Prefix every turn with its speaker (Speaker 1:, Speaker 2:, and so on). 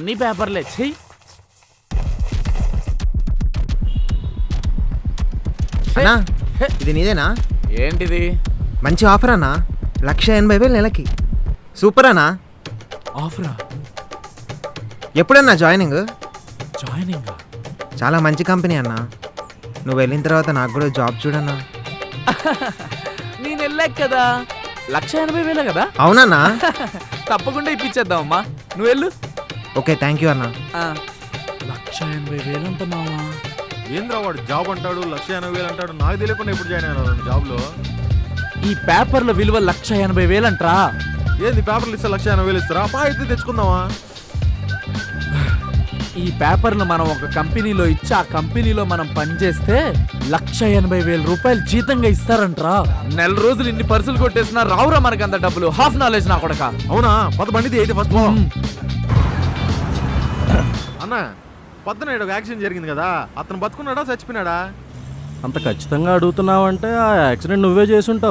Speaker 1: అన్ని పేపర్లే చెయ్యి.
Speaker 2: అన్నా ఇది నీదేనా?
Speaker 1: ఏంటిది?
Speaker 2: మంచి ఆఫర్ అన్నా, 1,80,000 నెలకి. సూపర్ అన్నా.
Speaker 1: ఆఫరా?
Speaker 2: ఎప్పుడన్నా జాయినింగ్?
Speaker 1: జాయినింగ్?
Speaker 2: చాలా మంచి కంపెనీ అన్నా. నువ్వు వెళ్ళిన తర్వాత నాకు కూడా జాబ్ చూడన్నా.
Speaker 1: నేను వెళ్ళాక కదా, 1,80,000 కదా?
Speaker 2: అవునన్నా.
Speaker 1: తప్పకుండా ఇప్పించేద్దామమ్మా, నువ్వు వెళ్ళు.
Speaker 2: ఓకే, థ్యాంక్ యూ అన్నా.
Speaker 1: 1,80,000 అంట మావా.
Speaker 3: ఏంద్రా వాడు జాబ్ అంటాడు, 1,80,000 అంటాడు. నాకు తెలియకుండా ఎప్పుడు జాయిన్ అయినా జాబ్లో?
Speaker 1: ఈ పేపర్ల విలువ 1,80,000 అంటరా?
Speaker 3: ఏంది పేపర్లు ఇస్తే 1,80,000 ఇస్తారా? పా అయితే తెచ్చుకుందామా?
Speaker 1: ఈ పేపర్లు మనం ఒక కంపెనీలో ఇచ్చి ఆ కంపెనీలో మనం పనిచేస్తే 1,80,000 రూపాయలు జీతంగా ఇస్తారంట్రా. నెల రోజులు ఇన్ని పర్సులు కొట్టేసినా రావురా మనకి అంత డబ్బులు. హాఫ్ నాలెడ్జ్ నా కొడక.
Speaker 3: అవునా? పద బండిది అయితే ఫస్ట్ అన్న. పొద్దున ఒక యాక్సిడెంట్ జరిగింది కదా, అతను బతుకున్నాడా చచ్చిపోయినాడా?
Speaker 4: అంత ఖచ్చితంగా అడుగుతున్నావంటే ఆ యాక్సిడెంట్ నువ్వే చేసుంటావు.